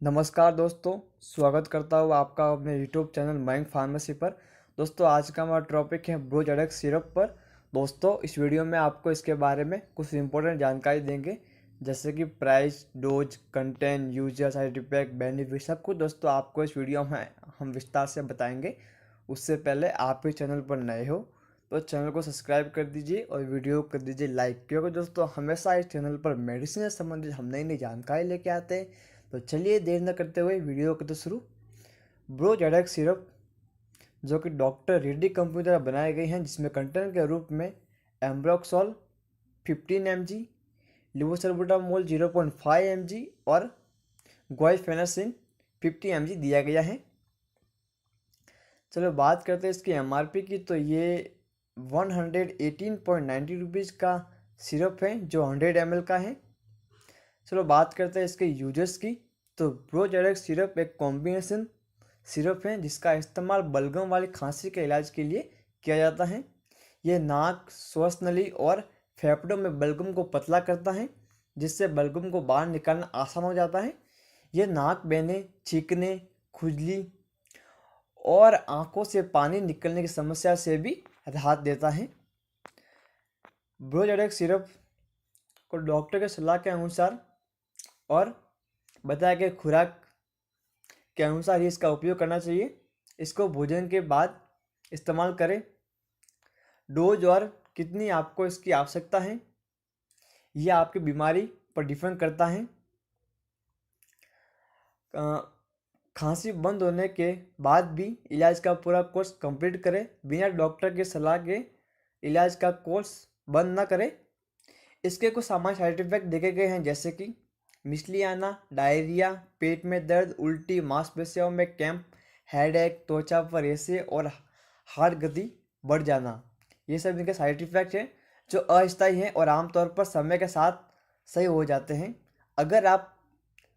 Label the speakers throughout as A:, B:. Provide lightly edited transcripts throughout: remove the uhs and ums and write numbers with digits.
A: नमस्कार दोस्तों, स्वागत करता हूँ आपका अपने यूट्यूब चैनल मयंक फार्मेसी पर। दोस्तों, आज का हमारा टॉपिक है ब्रोजेडेक्स सिरप पर। दोस्तों, इस वीडियो में आपको इसके बारे में कुछ इंपॉर्टेंट जानकारी देंगे, जैसे कि price, dose, content, user, side effect, benefit, सब कुछ दोस्तों आपको इस वीडियो में हम विस्तार से बताएंगे। उससे पहले आप इस चैनल पर नए हो तो चैनल को सब्सक्राइब कर दीजिए और वीडियो को कर दीजिए लाइक, क्योंकि दोस्तों हमेशा इस चैनल पर मेडिसिन से संबंधित हम नई नई जानकारी लेके आते हैं। तो चलिए देर न करते हुए वीडियो को तो शुरू। ब्रोजेडेक्स सिरप जो कि डॉक्टर रेड्डी कंपनी द्वारा बनाए गए हैं, जिसमें कंटेंट के रूप में एम्ब्रोक्सोल 15 mg, लिवोसल्बुटामोल 0.5 mg और ग्वाइफेनासिन 50 mg दिया गया है। चलो बात करते हैं इसकी एमआरपी की। तो ये 118.90 रुपीज़ का सिरप है जो 100 ml का है। चलो बात करते हैं इसके यूजर्स की। तो ब्रोजेडेक्स सिरप एक कॉम्बिनेशन सिरप है जिसका इस्तेमाल बलगम वाली खांसी के इलाज के लिए किया जाता है। यह नाक, श्वासनली और फेफड़ों में बलगम को पतला करता है, जिससे बलगम को बाहर निकालना आसान हो जाता है। यह नाक बहने, छींकने, खुजली और आंखों से पानी निकलने की समस्या से भी राहत देता है। ब्रोजेडेक्स सिरप को डॉक्टर के सलाह के अनुसार और बताया गया खुराक के अनुसार ही इसका उपयोग करना चाहिए। इसको भोजन के बाद इस्तेमाल करें। डोज और कितनी आपको इसकी आवश्यकता है, यह आपकी बीमारी पर डिपेंड करता है। खांसी बंद होने के बाद भी इलाज का पूरा कोर्स कंप्लीट करें। बिना डॉक्टर के सलाह के इलाज का कोर्स बंद ना करें। इसके कुछ सामान्य साइड इफेक्ट देखे गए हैं, जैसे कि मिचली आना, डायरिया, पेट में दर्द, उल्टी, मांसपेशियों में कैंप, हेडेक, त्वचा पर रेशे और हार्ट गति बढ़ जाना। ये सब इनके साइड इफेक्ट हैं जो अस्थायी हैं और आमतौर पर समय के साथ सही हो जाते हैं। अगर आप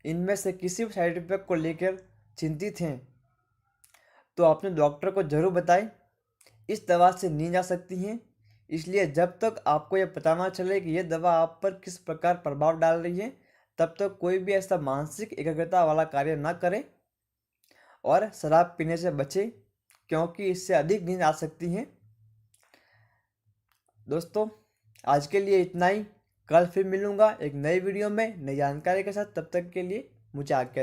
A: इनमें से किसी भी साइड इफेक्ट को लेकर चिंतित हैं तो अपने डॉक्टर को ज़रूर बताएं। इस दवा से नींद आ सकती है, इसलिए जब तक आपको यह पता ना चले कि यह दवा आप पर किस प्रकार प्रभाव डाल रही है, तब तक कोई भी ऐसा मानसिक एकाग्रता वाला कार्य ना करें। और शराब पीने से बचें, क्योंकि इससे अधिक नींद आ सकती है। दोस्तों, आज के लिए इतना ही। कल फिर मिलूंगा एक नई वीडियो में नई जानकारी के साथ। तब तक के लिए मुझे आज्ञा।